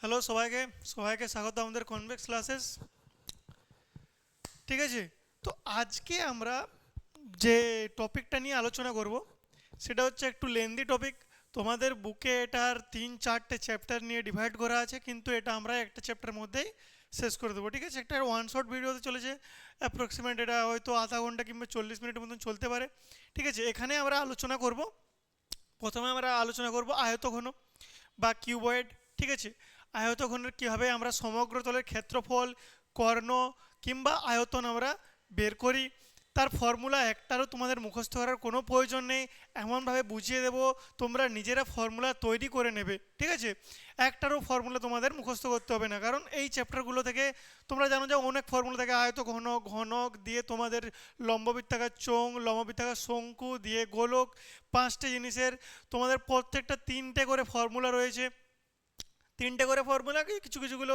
Hello সবাইকে সবাইকে স্বাগত আমাদের কনভেক্স ক্লাসেস। ঠিক আছে, তো আজকে আমরা যে টপিকটা নিয়ে আলোচনা করব সেটা হচ্ছে একটু লেন্দি টপিক। তোমাদের বুকে এটার 3-4টে চ্যাপ্টার নিয়ে ডিভাইড করা আছে, কিন্তু এটা আমরা একটা চ্যাপ্টারের মধ্যেই শেষ করে দেবো। ঠিক আছে, একটা ওয়ান শট ভিডিও হতে চলেছে, অ্যাপ্রক্সিমেট এটা হয়তো আধা ঘন্টা কিংবা 40 মিনিটের মতন চলতে পারে। ঠিক আছে, এখানে আমরা আলোচনা করব, প্রথমে আমরা আলোচনা করব আয়তঘন বা কিউবয়েড। ঠিক আছে, আয়তঘনের কীভাবে আমরা সমগ্র তলের ক্ষেত্রফল, কর্ণ কিংবা আয়তন আমরা বের করি, তার ফর্মুলা একটারও তোমাদের মুখস্থ করার কোনো প্রয়োজন নেই, এমনভাবে বুঝিয়ে দেব তোমরা নিজেরা ফর্মুলা তৈরি করে নেবে। ঠিক আছে, একটারও ফর্মুলা তোমাদের মুখস্থ করতে হবে না, কারণ এই চ্যাপ্টারগুলো থেকে তোমরা জানো যে অনেক ফর্মুলা থাকে, আয়তঘন, ঘনক দিয়ে তোমাদের লম্ববৃত্তাকার চোঙ, লম্ববৃত্তাকার শঙ্কু দিয়ে গোলক, 5টে জিনিসের তোমাদের প্রত্যেকটা 3টে করে ফর্মুলা রয়েছে। 3টে করে ফর্মুলা, কিছু কিছুগুলো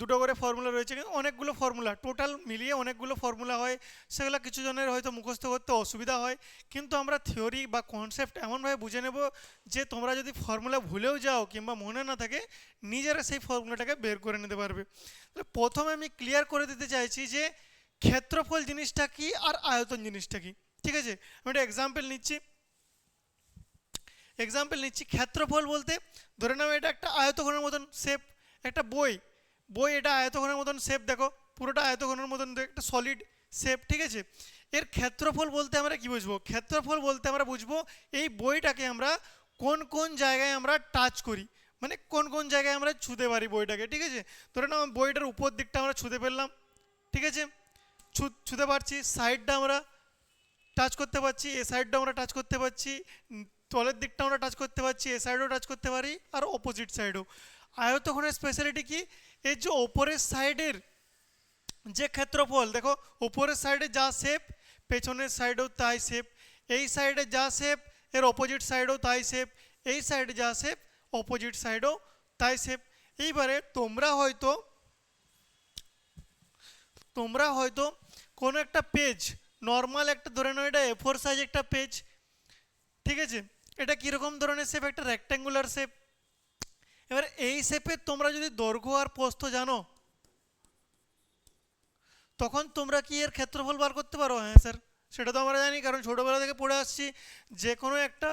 2টো করে ফর্মুলা রয়েছে, কিন্তু অনেকগুলো ফর্মুলা টোটাল মিলিয়ে অনেকগুলো ফর্মুলা হয়, সেগুলো কিছু জনের হয়তো মুখস্থ করতে অসুবিধা হয়। কিন্তু আমরা থিওরি বা কনসেপ্ট এমনভাবে বুঝে নেব যে তোমরা যদি ফর্মুলা ভুলেও যাও কিংবা মনে না থাকে, নিজেরা সেই ফর্মুলাটাকে বের করে নিতে পারবে। তাহলে প্রথমে আমি ক্লিয়ার করে দিতে চাইছি যে ক্ষেত্রফল জিনিসটা কি আর আয়তন জিনিসটা কি। ঠিক আছে, আমি একটা এক্সাম্পল নিচ্ছি। ক্ষেত্রফল বলতে ধরে নাও এটা একটা আয়তঘনের মতন শেপ, একটা বই বই এটা আয়তঘনের মতন শেপ, দেখো পুরোটা আয়তঘনের মতন একটা সলিড শেপ। ঠিক আছে, এর ক্ষেত্রফল বলতে আমরা কি বুঝবো? ক্ষেত্রফল বলতে আমরা বুঝবো এই বইটাকে আমরা কোন কোন জায়গায় আমরা টাচ করি, মানে কোন কোন জায়গায় আমরা ছুঁতে পারি বইটাকে। ঠিক আছে, ধরে নাও বইটার উপর দিকটা আমরা ছুঁতে ফেললাম, ঠিক আছে, ছুঁতে পারছি, সাইডটা আমরা টাচ করতে পারছি, এ সাইডটা আমরা টাচ করতে পারছি, তলের দিকটা আমরা টাচ করতে পারছি, এ সাইডও টাচ করতে পারি, আর অপোজিট সাইডও। আয়তঘনের স্পেশালিটি কি? এই যে ওপরের সাইডের যে ক্ষেত্রফল, দেখো ওপরের সাইডে যা শেপ, পেছনের সাইডেও তাই শেপ, এই সাইডে যা শেপ এর অপোজিট সাইডেও তাই শেপ, এই সাইডে যা শেপ অপোজিট সাইডেও তাই শেপ। এইবারে তোমরা হয়তো কোনো একটা পেজ, নর্মাল একটা ধরে নাও এটা A4 সাইজ একটা পেজ, ঠিক আছে, এটা কীরকম ধরনের শেপ? একটা রেক্ট্যাঙ্গুলার শেপ। এবার এই শেপের তোমরা যদি দৈর্ঘ্য আর প্রস্থ জানো, তখন তোমরা কি এর ক্ষেত্রফল বার করতে পারো? হ্যাঁ স্যার, সেটা তো আমরা জানি, কারণ ছোটোবেলা থেকে পড়ে আসছি যে কোনো একটা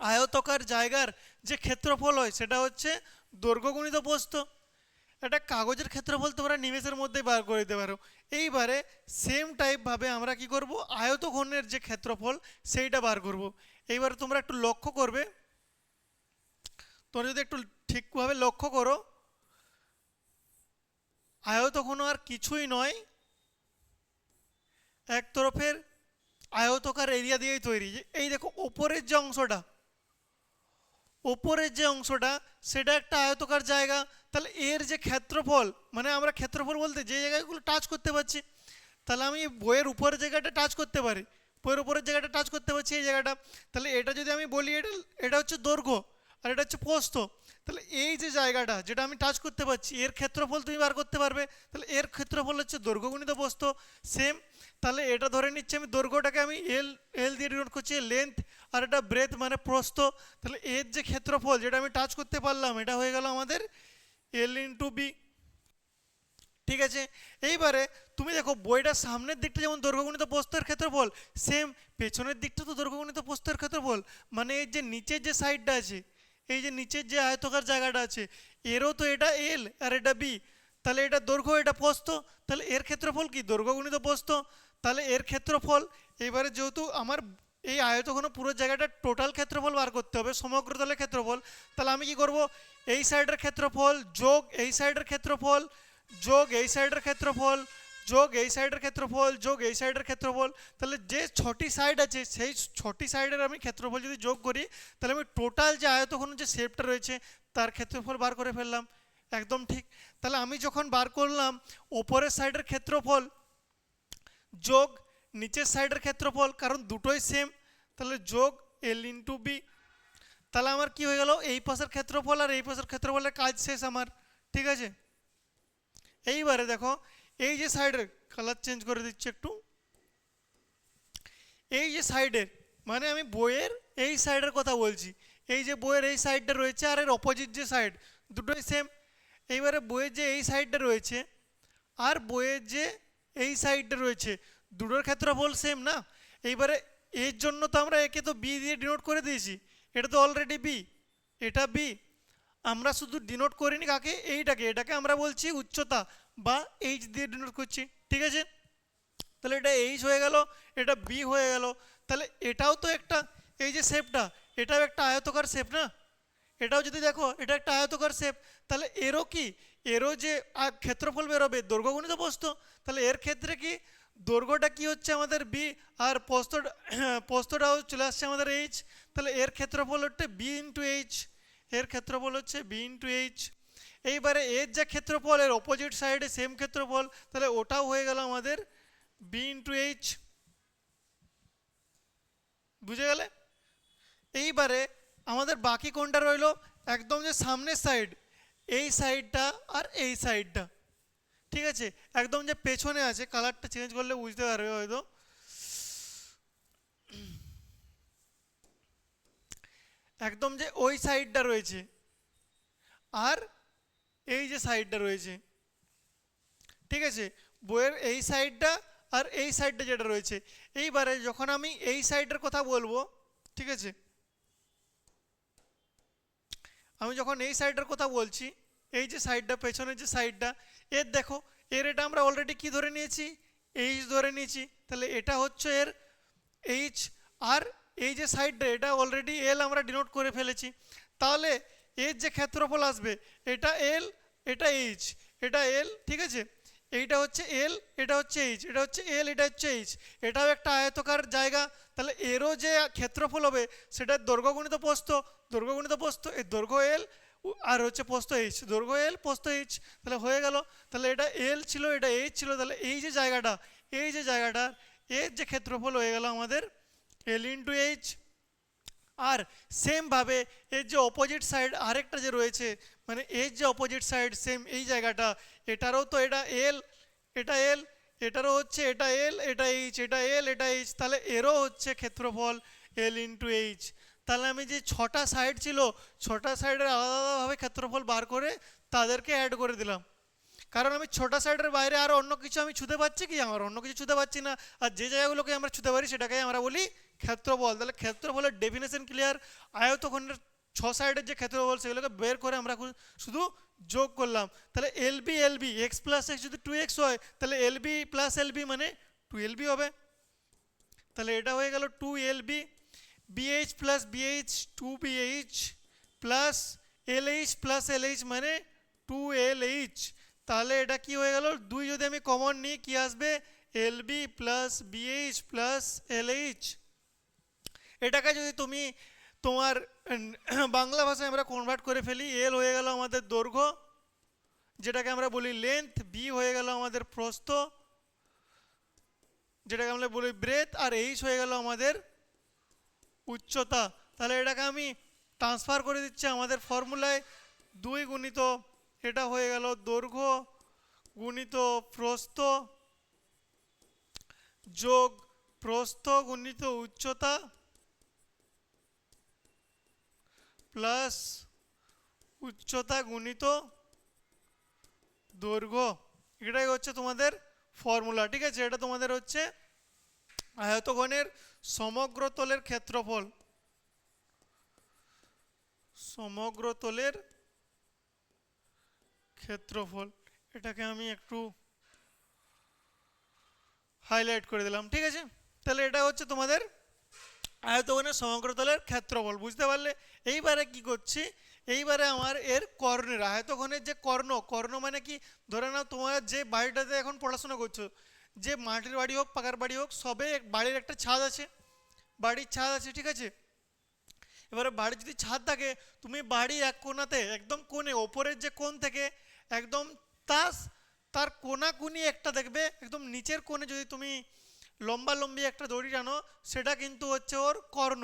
আয়তকার জায়গার যে ক্ষেত্রফল হয় সেটা হচ্ছে দৈর্ঘ্য গুণিত প্রস্থ। একটা কাগজের ক্ষেত্রফল তোমরা নিমেষের মধ্যেই বার করে দিতে পারো। এইবারে সেম টাইপভাবে আমরা কি করব, আয়তঘনের যে ক্ষেত্রফল সেইটা বার করব। এইবারে তোমরা একটু লক্ষ্য করবে, তোমরা যদি একটু ঠিকভাবে লক্ষ্য করো, আয়তঘন আর কিছুই নয়, এক তরফের আয়তকার এরিয়া দিয়েই তৈরি। এই দেখো ওপরের যে অংশটা সেটা একটা আয়তকার জায়গা, তাহলে এর যে ক্ষেত্রফল, মানে আমরা ক্ষেত্রফল বলতে যে জায়গাগুলো টাচ করতে পারছি, তাহলে আমি বইয়ের উপরের জায়গাটা টাচ করতে পারি, বইয়ের উপরের জায়গাটা টাচ করতে পারছি এই জায়গাটা, তাহলে এটা যদি আমি বলি এটা এটা হচ্ছে দৈর্ঘ্য আর এটা হচ্ছে প্রস্থ, তাহলে এই যে জায়গাটা যেটা আমি টাচ করতে পারছি এর ক্ষেত্রফল তুমি বার করতে পারবে, তাহলে এর ক্ষেত্রফল হচ্ছে দৈর্ঘ্য গুণিত প্রস্থ। সেম, তাহলে এটা ধরে নিচ্ছি আমি দৈর্ঘ্যটাকে আমি এল এল দিয়ে ডিনোট করছি, লেন্থ, আর এটা ব্রেথ মানে প্রস্থ, তাহলে এর যে ক্ষেত্রফল যেটা আমি টাচ করতে পারলাম এটা হয়ে গেল আমাদের L/B। ঠিক আছে, এইবারে তুমি দেখো বইটার সামনের দিকটা যেমন দৈর্ঘ্যগুণিত প্রস্থের ক্ষেত্রফল, সেম পেছনের দিকটা তো দৈর্ঘ্যগুণিত প্রস্থের ক্ষেত্রফল, মানে এই যে নিচের যে সাইডটা আছে, এই যে নিচের যে আয়তকার জায়গাটা আছে, এরও তো এটা এল আর এটা বি, তাহলে এটা দৈর্ঘ্য এটা প্রস্থ, তাহলে এর ক্ষেত্রফল কি দৈর্ঘ্যগুণিত প্রস্থ, তাহলে এর ক্ষেত্রফল, এবারে যেহেতু আমার এই আয়তঘন পুরো জায়গাটা টোটাল ক্ষেত্রফল বার করতে হবে, সমগ্র তলের ক্ষেত্রফল, তাহলে আমি কি করব, এই সাইডের ক্ষেত্রফল যোগ এই সাইডের ক্ষেত্রফল যোগ এই সাইডের ক্ষেত্রফল যোগ এই সাইডের ক্ষেত্রফল যোগ এই সাইডের ক্ষেত্রফল, তাহলে যে 6টি সাইড আছে সেই 6টি সাইডের আমি ক্ষেত্রফল যদি যোগ করি, তাহলে আমি টোটাল যে আয়তঘন যে শেপটা রয়েছে তার ক্ষেত্রফল বার করে ফেললাম। একদম ঠিক। তাহলে আমি যখন বার করলাম ওপরের সাইডের ক্ষেত্রফল যোগ নিচের সাইডের ক্ষেত্রফল, কারণ দুটোই সেম, তাহলে যোগ L/B, তাহলে আমার কি হয়ে গেল, এই পাশের ক্ষেত্রফল আর এই পাশের ক্ষেত্রফলের কাজ শেষ আমার। ঠিক আছে, এইবারে দেখো এই যে সাইডের, কালার চেঞ্জ করে দিচ্ছি একটু, এই যে সাইডের, মানে আমি বইয়ের এই সাইডের কথা বলছি, এই যে বইয়ের এই সাইডটা রয়েছে আর এর অপোজিট যে সাইড, দুটোই সেম। এইবারে বইয়ের যে এই সাইডটা রয়েছে আর বইয়ের যে এই সাইডটা রয়েছে, দুটোর ক্ষেত্রফল সেম না। এইবারে এর জন্য তো আমরা একে তো বি দিয়ে ডিনোট করে দিয়েছি, এটা তো অলরেডি বি, এটা বি। আমরা শুধু ডিনোট করিনি কাকে, এইটাকে, এটাকে আমরা বলছি উচ্চতা বা এইচ দিয়ে ডিনোট করছি, ঠিক আছে। তাহলে এটা এইচ হয়ে গেল, এটা বি হয়ে গেল। তাহলে এটাও তো একটা, এই যে শেপটা, এটাও একটা আয়তকার শেপ না, এটাও যদি দেখো এটা একটা আয়তকার শেপ। তাহলে এরও কি, এরও যে ক্ষেত্রফল বেরোবে দৈর্ঘ্য গুণিত প্রস্থ। তাহলে এর ক্ষেত্রে কি দৈর্ঘ্যটা কি হচ্ছে আমাদের বি, আর প্রস্থটাও চলে আসছে আমাদের এইচ। তাহলে এর ক্ষেত্রফল হচ্ছে বি ইন্টু এইচ, এর ক্ষেত্রফল হচ্ছে বি ইন্টু এইচ। এইবারে এর যে ক্ষেত্রফল এর অপোজিট সাইডে সেম ক্ষেত্রফল, তাহলে ওটাও হয়ে গেল আমাদের বি ইন্টু এইচ। বুঝে গেলে? এইবারে আমাদের বাকি কোনটা রইলো, একদম যে সামনের সাইড, এই সাইডটা আর এই সাইডটা, ঠিক আছে। একদম যে পেছনে আছে, কালারটা চেঞ্জ করলে বুঝতে পারবে হয়তো, একদম যে ওই সাইডটা রয়েছে আর এই যে সাইডটা রয়েছে, ঠিক আছে। বইয়ের এই সাইডটা আর এই সাইডটা যেটা রয়েছে, এইবারে যখন আমি এই সাইডের কথা বলবো, ঠিক আছে, আমি যখন এই সাইডের কথা বলছি, এই যে সাইডটা, পেছনের যে সাইডটা, এর দেখো, এর এটা আমরা অলরেডি কি ধরে নিয়েছি, এইচ ধরে নিয়েছি। তাহলে এটা হচ্ছে এর এইচ, আর এই যে সাইডটা, এটা অলরেডি এল আমরা ডিনোট করে ফেলেছি। তাহলে এর যে ক্ষেত্রফল আসবে, এটা এল, এটা এইচ, এটা এল, ঠিক আছে। এইটা হচ্ছে এল, এটা হচ্ছে এইচ, এটা হচ্ছে এল, এটা হচ্ছে এইচ। এটাও একটা আয়তকার জায়গা। তাহলে এরও যে ক্ষেত্রফল হবে সেটা দৈর্ঘ্য গুণিত প্রস্থ, দৈর্ঘ্য গুণিত প্রস্থ, এর দৈর্ঘ্য এল আর হচ্ছে প্রস্থ এইচ, দৈর্ঘ্য এল প্রস্থ এইচ। তাহলে হয়ে গেল। তাহলে এটা এল ছিল, এটা এইচ ছিল, তাহলে এই যে জায়গাটা, এই যে জায়গাটা, এর যে ক্ষেত্রফল হয়ে গেল আমাদের এল ইন্টু এইচ। আর সেমভাবে এর যে অপোজিট সাইড আরেকটা যে রয়েছে, মানে এর যে অপোজিট সাইড সেম এই জায়গাটা, এটারও তো এটা এল, এটা এল, এটারও হচ্ছে এটা এল, এটা এইচ, এটা এল, এটা এইচ। তাহলে এরও হচ্ছে ক্ষেত্রফল এল ইন্টু এইচ। তাহলে আমি যে ছটা সাইড ছিল, ছটা সাইডের আলাদা আলাদাভাবে ক্ষেত্রফল বার করে তাদেরকে অ্যাড করে দিলাম। কারণ আমি ছোটা সাইডের বাইরে আর অন্য কিছু আমি ছুঁতে পারছি কি, আমার অন্য কিছু ছুঁতে পারছি না। আর যে জায়গাগুলোকে আমরা ছুঁতে পারি সেটাকে আমরা বলি ক্ষেত্রফল। তাহলে ক্ষেত্রফলের ডেফিনেশন ক্লিয়ার। আয়তখণ্ডের ছ সাইডের যে ক্ষেত্রফল সেগুলোকে বের করে আমরা শুধু যোগ করলাম। তাহলে LB LB x plus x যদি 2x হয়, তাহলে এলবি প্লাস এলবি মানে 2lb হবে। তাহলে এটা হয়ে গেল 2lb। BH plus BH 2bh plus LH plus LH মানে 2lh। তাহলে এটা কি হয়ে গেল, দুই যদি আমি কমন নিই কি আসবে, LB plus BH plus LH. এটাকে যদি তুমি তোমার বাংলা ভাষায় আমরা কনভার্ট করে ফেলি, এল হয়ে গেল আমাদের দৈর্ঘ্য যেটাকে আমরা বলি লেন্থ, বি হয়ে গেল আমাদের প্রস্থ যেটাকে আমরা বলি ব্রেথ, আর এইচ হয়ে গেল আমাদের উচ্চতা। তাহলে এটাকে আমি ট্রান্সফার করে দিচ্ছি আমাদের ফর্মুলায়, 2 গুণিত এটা হয়ে গেল দৈর্ঘ্য গুণিত প্রস্থ যোগ প্রস্থ গুণিত উচ্চতা প্লাস উচ্চতা গুণিত দৈর্ঘ্য। এটাই হচ্ছে তোমাদের ফর্মুলা, ঠিক আছে। এটা তোমাদের হচ্ছে আয়তঘনের সমগ্র তলের ক্ষেত্রফল, সমগ্র তলের ক্ষেত্রফল। এটাকে আমি একটু হাইলাইট করে দিলাম, ঠিক আছে। তাহলে এটা হচ্ছে তোমাদের আয়তঘনের সমগ্র তলের ক্ষেত্রফল, বুঝতে পারলে। এইবারে কি করছি, এইবারে আমার এর কর্ণের, আয়তঘনের যে কর্ণ, কর্ণ মানে কি, ধরে নাও তোমার যে বাড়িটাতে এখন পড়াশোনা করছো, যে মাটির বাড়ি হোক পাকার বাড়ি হোক, সবে বাড়ির একটা ছাদ আছে, বাড়ির ছাদ আছে, ঠিক আছে। এবারে বাড়ির যদি ছাদ থাকে, তুমি বাড়ির এক কোণাতে একদম কোণে ওপরের যে কোণ থেকে একদম তার তার কোণাকুনি একটা দেখবে, একদম নিচের কোণে যদি তুমি লম্বা লম্বি একটা দড়ি টানো, সেটা কিন্তু হচ্ছে ওর কর্ণ।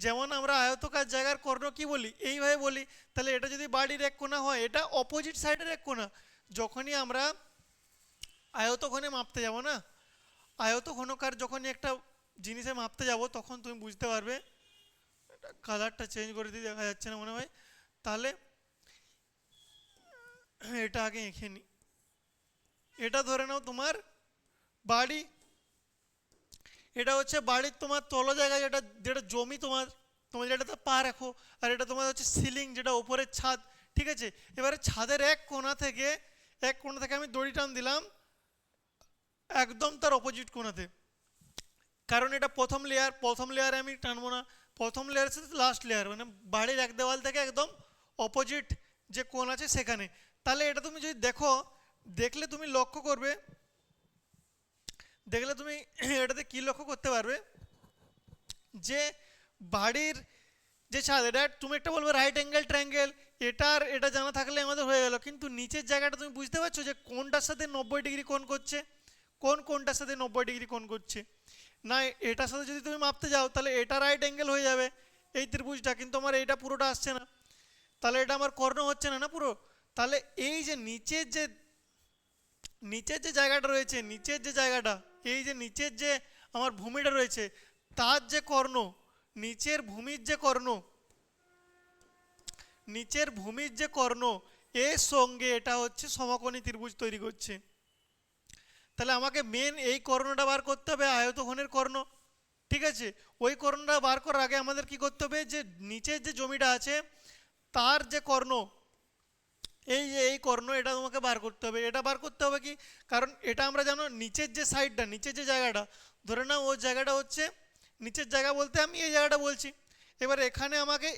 যেমন আমরা আয়তকার জায়গার কর্ণ কি বলি, এইভাবে বলি। তাহলে এটা যদি বাড়ির এক কোণা হয়, এটা অপোজিট সাইডের এক কোণা। যখনই আমরা আয়তঘনে মাপতে যাব না, আয়তঘনকার যখনই একটা জিনিসে মাপতে যাব, তখন তুমি বুঝতে পারবে কালারটা চেঞ্জ করে দিয়ে দেখা যাচ্ছে না মনে হয়। তাহলে এটা আগে এঁকে নিই। এটা ধরে নাও তোমার বাড়ি, এটা হচ্ছে বাড়ির তোমার তল জায়গা, যেটা যেটা জমি তোমার, তোমার যেটাতে পা রাখো। আর এটা তোমার হচ্ছে সিলিং, যেটা ওপরের ছাদ। ঠিক আছে, এবারে ছাদের এক কোণা থেকে আমি দড়ি টান দিলাম একদম তার অপোজিট কোণাতে, কারণ এটা প্রথম লেয়ারে আমি টানবো না, প্রথম লেয়ারের সাথে লাস্ট লেয়ার, মানে বাড়ির এক দেওয়াল থেকে একদম অপোজিট যে কোণ আছে সেখানে। তাহলে এটা তুমি যদি দেখলে তুমি লক্ষ্য করবে, দেখলে তুমি এটাতে কি লক্ষ্য করতে পারবে যে বাড়ির যে ছাদ, এটা তুমি একটা বলবে রাইট অ্যাঙ্গেল ট্রায়াঙ্গেল, এটা জানা থাকলে আমাদের হয়ে গেল। কিন্তু নিচের জায়গাটা তুমি বুঝতে পারছো যে কোনটার সাথে 90 ডিগ্রি কোণ করছে, কোনটার সাথে 90 ডিগ্রি কোণ করছে। না এটার সাথে যদি তুমি মাপতে যাও তাহলে এটা রাইট অ্যাঙ্গেল হয়ে যাবে এই ত্রিভুজটা, কিন্তু আমার এইটা পুরোটা আসছে না, তাহলে এটা আমার কর্ণ হচ্ছে না পুরো। তাহলে এই যে নিচের যে জায়গাটা রয়েছে, এই যে নিচের যে আমার ভূমিটা রয়েছে, তার যে কর্ণ, নিচের ভূমির যে কর্ণ এর সঙ্গে এটা হচ্ছে সমকোণী ত্রিভুজ তৈরি করছে। তাহলে আমাকে মেন এই কর্ণটা বার করতে হবে, আয়তঘনের কর্ণ। ঠিক আছে, ওই কর্ণটা বার করার আগে আমাদের কি করতে হবে, যে নিচের যে জমিটা আছে তার যে কর্ণ, এই কর্ণ, এটা তোমাকে বার করতে হবে। এটা বার করতে হবে কি, কারণ এটা আমরা জানো নিচের যে সাইডটা, নিচের যে জায়গাটা, ধরে নাও ওই জায়গাটা হচ্ছে নিচের জায়গা বলতে আমি এই জায়গাটা বলছি। এবার এখানে আমাকে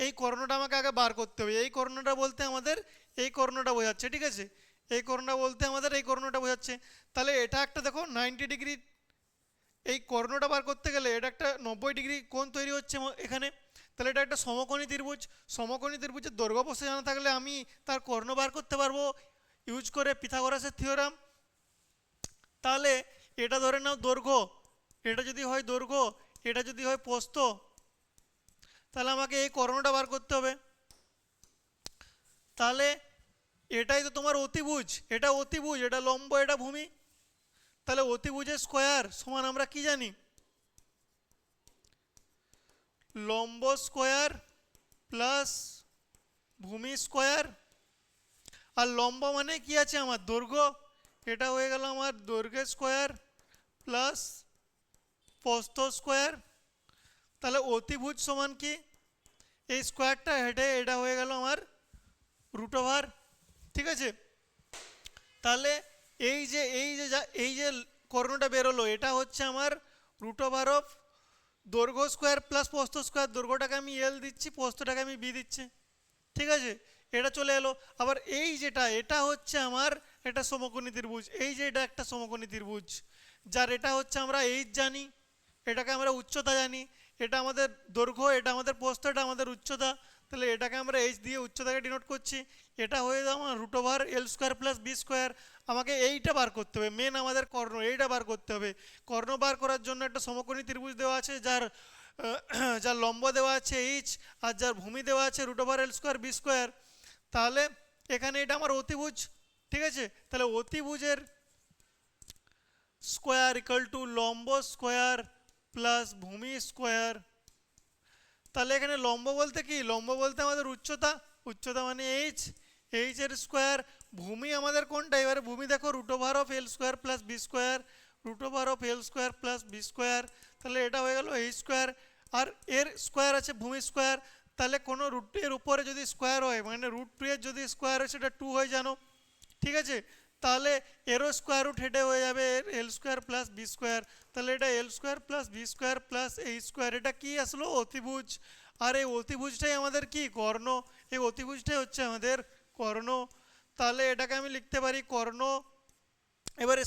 এই কর্ণটা আমাকে আগে বার করতে হবে। এই কর্ণটা বলতে আমাদের এই কর্ণটা বোঝাচ্ছে। ঠিক আছে, এই কর্ণটা বলতে আমাদের এই কর্ণটা বোঝাচ্ছে। তাহলে এটা একটা দেখো 90 ডিগ্রি, এই কর্ণটা বার করতে গেলে এটা একটা 90 ডিগ্রি কোণ তৈরি হচ্ছে এখানে। তাহলে এটা একটা সমকোণী ত্রিভুজের দৈর্ঘ্য প্রস্থ জানা থাকলে আমি তার কর্ণ বার করতে পারবো ইউজ করে পিথাগোরাসের থিওরাম। তাহলে এটা ধরে নাও দৈর্ঘ্য, এটা যদি হয় দৈর্ঘ্য, এটা যদি হয় প্রস্থ, তাহলে আমাকে এই কর্ণটা বার করতে হবে। তাহলে এটাই তো তোমার অতিভুজ, এটা লম্ব, এটা ভূমি। তাহলে অতিভুজের স্কোয়ার সমান আমরা কি জানি, লম্ব স্কোয়ার প্লাস ভূমি স্কোয়ার। আর লম্ব মানে কি আছে আমার দৈর্ঘ্য, এটা হয়ে গেল আমার দৈর্ঘ্যের স্কোয়ার প্লাস প্রস্থ স্কোয়ার। তাহলে অতিভুজ সমান কি, এই স্কোয়ারটা হেঁটে এটা হয়ে গেল আমার রুট ওভার। ঠিক আছে, তাহলে এই যে কর্ণটা বেরোলো এটা হচ্ছে আমার রুট ওভার অফ দৈর্ঘ্য স্কোয়ার প্লাস প্রস্থ স্কোয়ার। দৈর্ঘ্যটাকে আমি এল দিচ্ছি, প্রস্থটাকে আমি বি দিচ্ছি। ঠিক আছে, এটা চলে এলো। আবার এই যেটা, এটা হচ্ছে আমার এটা সমকোণী ত্রিভুজ, এই যে এটা একটা সমকোণী ত্রিভুজ, যার এটা হচ্ছে আমরা এইচ জানি, এটাকে আমরা উচ্চতা জানি, এটা আমাদের দৈর্ঘ্য, এটা আমাদের প্রস্থ, এটা আমাদের উচ্চতা। তাহলে এটাকে আমরা এইচ দিয়ে উচ্চতাকে ডিনোট করছি। এটা হয়ে যাবে আমার root over L square plus B square. আমাকে এইটা বার করতে হবে, মেন আমাদের কর্ণ এইটা বার করতে হবে। কর্ণ বার করার জন্য একটা সমকোণী ত্রিভুজ দেওয়া আছে, যার লম্ব দেওয়া আছে এইচ, আর যার ভূমি দেওয়া আছে root over L square B square. তাহলে এখানে এটা আমার অতিভুজ। ঠিক আছে, তাহলে অতিভুজের স্কোয়ার ইকাল টু লম্ব স্কোয়ার প্লাস ভূমি স্কোয়ার। তাহলে এখানে লম্ব বলতে কি, লম্ব বলতে আমাদের উচ্চতা মানে এইচ এর স্কোয়ার। ভূমি আমাদের কোনটা, এবারে ভূমি দেখো root over of L square plus B square, root over of L square plus B square. তাহলে এটা হয়ে গেল এইচ স্কোয়ার, আর এর স্কোয়ার আছে ভূমি স্কোয়ার। তাহলে কোনো রুটের উপরে যদি স্কোয়ার হয়, মানে রুট 2 এর যদি স্কোয়ার হয় সেটা 2 হয়ে জানো। ঠিক আছে, তাহলে এরও স্কোয়ার রুট হেঁটে হয়ে যাবে L square plus B square. তাহলে এটা L square plus B square plus H square, এটা কি আসলো অতিভুজ। আর এই অতিভুজটাই আমাদের কি কর্ণ, এই অতিভুজটাই হচ্ছে আমাদের কর্ণ। তাহলে এটাকে আমি লিখতে পারি কর্ণ, এবারে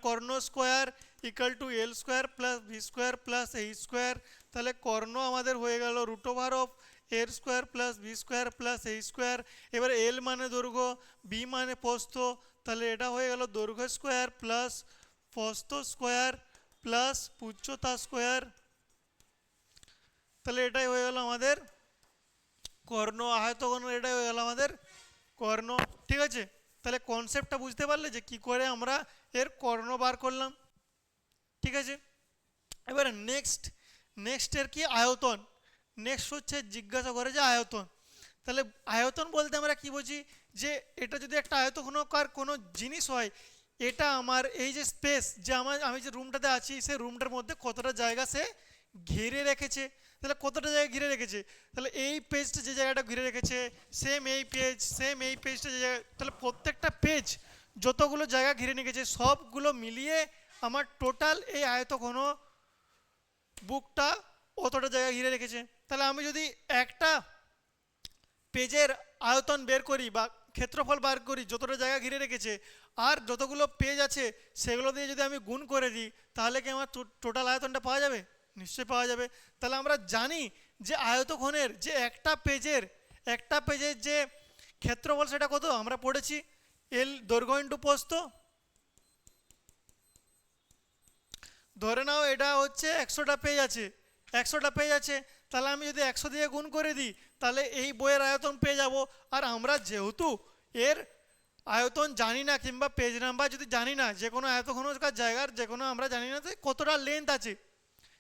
কর্ণ square equal to L square plus B square plus H square. তাহলে কর্ণ আমাদের হয়ে গেল root over of L square plus B square plus H square. এবার এল মানে দৈর্ঘ্য, বি মানে প্রস্থ, তাহলে এটা হয়ে গেল দৈর্ঘ্য স্কোয়ার প্লাস প্রস্থ স্কোয়ার প্লাস উচ্চতা স্কোয়ার। তাহলে এটাই হয়ে গেল আমাদের কর্ণ, আয়তঘনের এটাই হয়ে গেল আমাদের কর্ণ। ঠিক আছে, তাহলে কনসেপ্টটা বুঝতে পারলে যে কি করে আমরা এর কর্ণ বার করলাম। ঠিক আছে, এবারে নেক্সট এর কি আয়তন, নেক্সট হচ্ছে জিজ্ঞাসা করে যে আয়তন। তাহলে আয়তন বলতে আমরা কি বুঝি, যে এটা যদি একটা আয়তঘনকার কোনো জিনিস হয়, এটা আমার এই যে স্পেস, যে আমি যে রুমটাতে আছি সেই রুমটার মধ্যে কতটা জায়গা সে ঘিরে রেখেছে। তাহলে কতটা জায়গা ঘিরে রেখেছে, তাহলে এই পেজটা যে জায়গাটা ঘিরে রেখেছে, সেম এই পেজটা যে জায়গা, তাহলে প্রত্যেকটা পেজ যতগুলো জায়গা ঘিরে রেখেছে সবগুলো মিলিয়ে আমার টোটাল এই আয়তঘন বুকটা অতটা জায়গা ঘিরে রেখেছে। তাহলে আমি যদি একটা পেজের আয়তন বের করি বা ক্ষেত্রফল বার করি যতটা জায়গা ঘিরে রেখেছে, আর যতগুলো পেজ আছে সেগুলো দিয়ে যদি আমি গুণ করে দিই, তাহলে কি আমার টোটাল আয়তনটা পাওয়া যাবে? নিশ্চয়ই পাওয়া যাবে। তাহলে আমরা জানি যে আয়তঘনের যে একটা পেজের যে ক্ষেত্রফল সেটা কত আমরা পড়েছি, এল দৈর্ঘ্য ইন্টু প্রস্থ। ধরে নাও এটা হচ্ছে 100টা পেজ আছে, তাহলে আমি যদি 100 দিয়ে গুণ করে দিই তাহলে এই বইয়ের আয়তন পেয়ে যাব। আর আমরা যেহেতু এর আয়তন জানি না কিংবা পেজ নাম্বার যদি জানি না, যে কোনো আয়তঘনকার জায়গার যে কোনো আমরা জানি না যে কতটা লেন্থ আছে,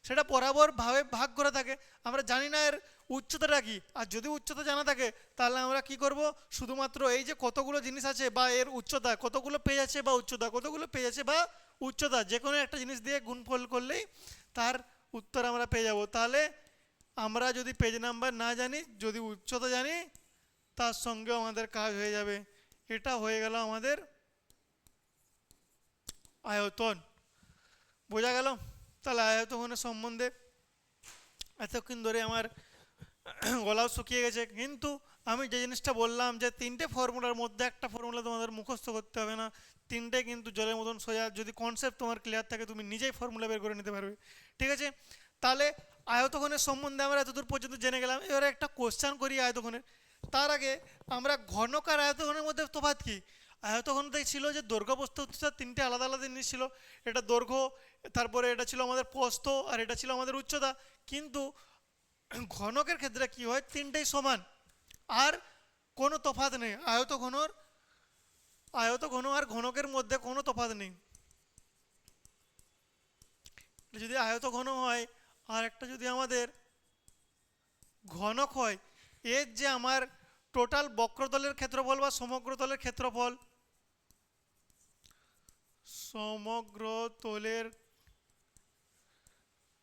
সেটা বরাবরভাবে ভাগ করে থাকে, আমরা জানি না এর উচ্চতাটা কি। আর যদি উচ্চতা জানা থাকে তাহলে আমরা কি করব, শুধুমাত্র এই যে কতগুলো জিনিস আছে বা এর উচ্চতা কতগুলো পেজ আছে বা উচ্চতা কতগুলো পেজ আছে বা উচ্চতা যে কোনো একটা জিনিস দিয়ে গুণফল করলেই তার উত্তর আমরা পেয়ে যাব। তাহলে আমরা যদি পেজ নাম্বার না জানি, যদি উচ্চতা জানি, তার সঙ্গেও আমাদের কাজ হয়ে যাবে। এটা হয়ে গেল আমাদের আয়তন। বোঝা গেল? তাহলে আয়তনের সম্বন্ধে এতক্ষণ ধরে আমার গলাও শুকিয়ে গেছে, কিন্তু আমি যে জিনিসটা বললাম যে তিনটে ফর্মুলার মধ্যে একটা ফর্মুলা তোমাদের মুখস্থ করতে হবে না, তিনটে কিন্তু জলের মতন সোজা, যদি কনসেপ্ট তোমার ক্লিয়ার থাকে তুমি নিজেই ফর্মুলা বের করে নিতে পারবে। ঠিক আছে, তাহলে আয়তঘনের সম্বন্ধে আমরা এতদূর পর্যন্ত জেনে গেলাম। এবারে একটা কোশ্চেন করি আয়তঘনের। তার আগে আমরা ঘনক আর আয়তঘনের মধ্যে তফাৎ কি? আয়তঘনতে ছিল যে দৈর্ঘ্য প্রস্থ উচ্চতা তিনটে আলাদা আলাদা জিনিস ছিল, এটা দৈর্ঘ্য, তারপরে এটা ছিল আমাদের প্রস্থ, আর এটা ছিল আমাদের উচ্চতা। কিন্তু ঘনকের ক্ষেত্রে কি হয়, তিনটেই সমান আর কোনো তফাৎ নেই। আয়তঘন আর ঘনকের মধ্যে কোনো তফাৎ নেই। যদি আয়তঘন হয় আর একটা যদি আমাদের ঘনক হয়, এর যে আমার টোটাল বক্রতলের ক্ষেত্রফল বা সমগ্র তলের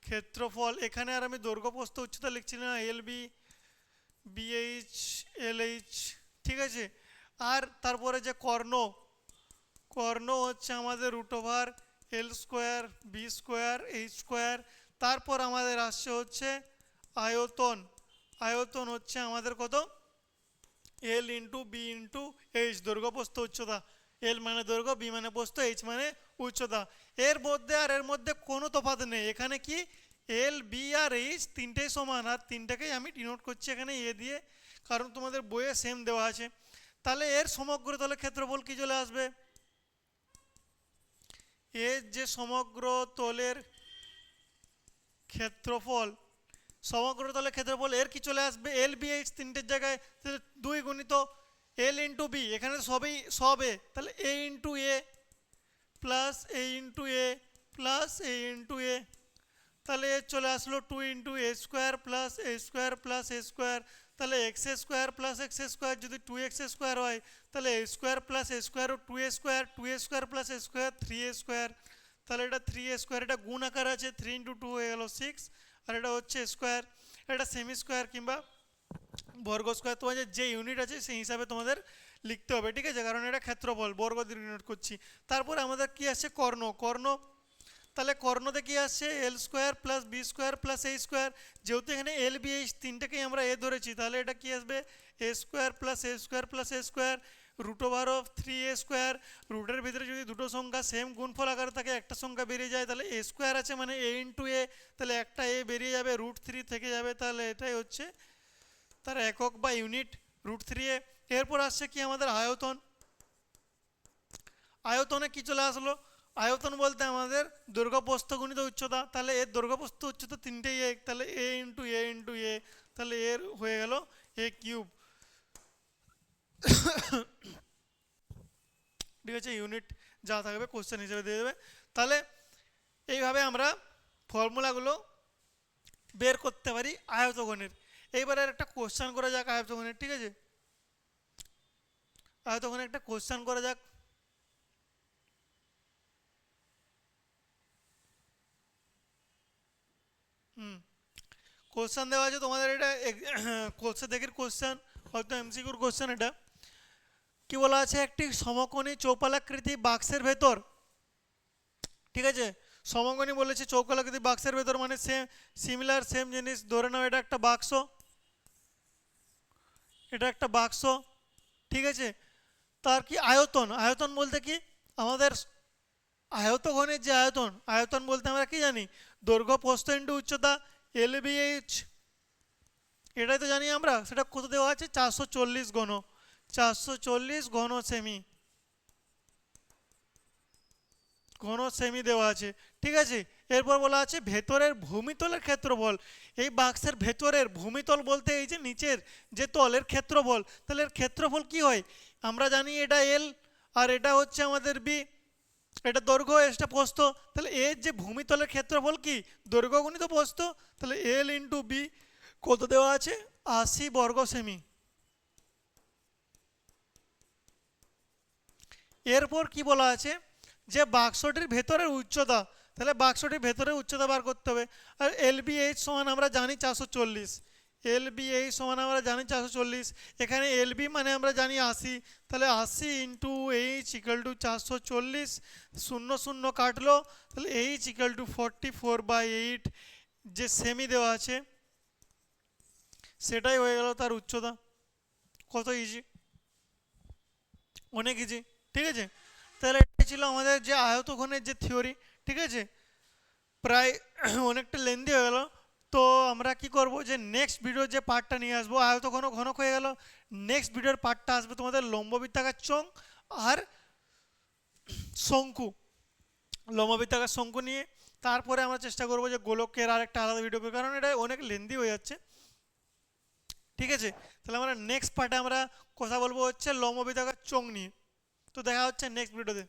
ক্ষেত্রফল, এখানে আর আমি দৈর্ঘ্য প্রস্থ উচ্চতা লিখছি না, L B, BH, L H, ঠিক আছে। আর তারপরে যে কর্ণ হচ্ছে আমাদের root over L square, B square, H square. তারপর আমাদের আসছে হচ্ছে আয়তন হচ্ছে আমাদের কত, L into B into H, দৈর্ঘ্য প্রস্থ উচ্চতা। এল মানে দৈর্ঘ্য, বি মানে প্রস্থ, এইচ মানে উচ্চতা। এর মধ্যে আর এর মধ্যে কোনো তফাৎ নেই। এখানে কি এল, বি আর এইচ তিনটেই সমান, আর তিনটাকেই আমি ডিনোট করছি এখানে এ দিয়ে, কারণ তোমাদের বইয়ে সেম দেওয়া আছে। তাহলে এর সমগ্র তলের ক্ষেত্রফল কি চলে আসবে, এর যে সমগ্র তলের ক্ষেত্রফল এর কি চলে আসবে, এল বি এইচ তিনটের জায়গায় 2 গুণিত এল ইন্টু বি, এখানে সব এ, তাহলে এ ইন্টু এ প্লাস এ ইন্টু এ প্লাস এ ইন্টু এ, তাহলে এর চলে আসলো 2 into A square plus A square plus A square. তাহলে x square plus x square যদি 2x স্কোয়ার হয়, তাহলে এ square plus A square O 2a square plus A square 3a square. তাহলে এটা 3a স্কোয়ার, এটা গুণ আকার আছে, 3 ইন্টু 2 হয়ে গেল 6, আর এটা হচ্ছে স্কোয়ার। এটা সেমি স্কোয়ার কিংবা বর্গ স্কোয়ার, তোমাদের যে ইউনিট আছে সেই হিসাবে তোমাদের লিখতে হবে, ঠিক আছে, কারণ এটা ক্ষেত্রফল বর্গ দিয়ে ইউনিট করছি। তারপরে আমাদের কি আসছে, কর্ণ। তাহলে কর্ণতে কি আসছে, L square plus B square plus A square. যেহেতু এখানে এল বি এইচ তিনটেকেই আমরা এ ধরেছি, তাহলে এটা কি আসবে, A square plus A square plus A square root over of 3a square. রুটের ভিতরে যদি দুটো সংখ্যা সেম গুণফল আকারে থাকে, একটা সংখ্যা বেরিয়ে যায়, তাহলে এ স্কোয়ার আছে মানে এ ইন্টু এ, তাহলে একটা এ বেরিয়ে যাবে, √3 থেকে যাবে, তাহলে এটাই হচ্ছে তার একক বা ইউনিট, √3a। এরপর আসছে কি আমাদের আয়তনে কি চলে আসলো, আয়তন বলতে আমাদের দৈর্ঘ্য প্রস্থ গুণিত উচ্চতা। তাহলে এর দৈর্ঘ্য প্রস্থ উচ্চতা তিনটেই এক, তাহলে এ ইন্টু এ, তাহলে এর হয়ে গেল এ কিউব। ঠিক আছে, ইউনিট যা থাকবে কোশ্চেন হিসেবে দিয়ে দেবে। তাহলে এইভাবে আমরা ফর্মুলাগুলো বের করতে পারি আয়তঘনের। এইবারে আর একটা কোশ্চেন করা যাক আয়তক্ষণের, ঠিক আছে? আয়তক্ষণে একটা কোশ্চেন করা যাক। হুম, কোশ্চেন দেওয়া আছে তোমাদের, এটা কোশ্চেন দেখি, কোশ্চেন হয়তো এমসিকিউর কোশ্চেন। এটা কি বলা আছে, একটি সমকোণী চৌপালাকৃতি বাক্সের ভেতর, ঠিক আছে? সমকোণী বলেছে, চৌকোলাকৃতি বাক্সের ভেতর মানে সেম, সিমিলার, সেম জিনিস। ধরে নাও এটা একটা বাক্স, এটা একটা বাক্স, ঠিক আছে? তার কি আয়তন, আয়তন বলতে কি আমাদের আয়তঘনের যে আয়তন, আয়তন বলতে আমরা কি জানি, দৈর্ঘ্য প্রস্থ ইন্টু উচ্চতা, LBH, এটাই তো জানি আমরা। সেটা কত দেওয়া আছে, 440 ঘন, 440 ঘন সেমি, ঘন সেমি দেওয়া আছে, ঠিক আছে? এরপর বলা আছে ভেতরের ভূমিতলের ক্ষেত্রফল। এই বাক্সের ভেতরের ভূমিতল বলতে এই যে নিচের যে তলের ক্ষেত্রফল, তাহলে এর ক্ষেত্রফল কি হয়, আমরা জানি এটা L, আর এটা হচ্ছে আমাদের B, এটা দৈর্ঘ্য, এটা প্রস্থ। তাহলে এর যে ভূমিতলের ক্ষেত্রফল কি, দৈর্ঘ্য গুণিত প্রস্থ, তাহলে L ইন্টু B কত দেওয়া আছে, 80 বর্গ সেমি। এরপর কি বলা আছে, যে বাক্সটির ভেতরের উচ্চতা, তাহলে বাক্সটির ভেতরের উচ্চতা বার করতে হবে। আর LBH সমান আমরা জানি 440, LBH সমান আমরা জানি 440, এখানে LB মানে আমরা জানি 80, তাহলে 80 ইন্টু H ইকাল টু 440, শূন্য শূন্য কাটলো, তাহলে H ইকাল টু 44/8, যে সেমি দেওয়া আছে সেটাই হয়ে গেল তার উচ্চতা। কত ইজি, অনেক ইজি, ঠিক আছে? তাহলে এটাই ছিল আমাদের যে আয়তঘনের যে থিওরি, ঠিক আছে? প্রায় অনেকটা লেন্দি হয়ে গেল। তো আমরা কি করব, যে নেক্সট ভিডিও যে পার্টটা নিয়ে আসবো, আয়তঘন ঘনক হয়ে গেল, নেক্সট ভিডিওর পার্টটা আসবে তোমাদের লম্ববৃত্তাকার চোঙ আর শঙ্কু, লম্ববৃত্তাকার শঙ্কু নিয়ে। তারপরে আমরা চেষ্টা করবো যে গোলকের আর একটা আলাদা ভিডিও, কারণ এটা অনেক লেন্দি হয়ে যাচ্ছে, ঠিক আছে? তাহলে আমরা নেক্সট পার্টে আমরা কথা বলবো হচ্ছে লম্ববৃত্তাকার চোঙ নিয়ে। তো দেখা হচ্ছে নেক্সট ভিডিওতে।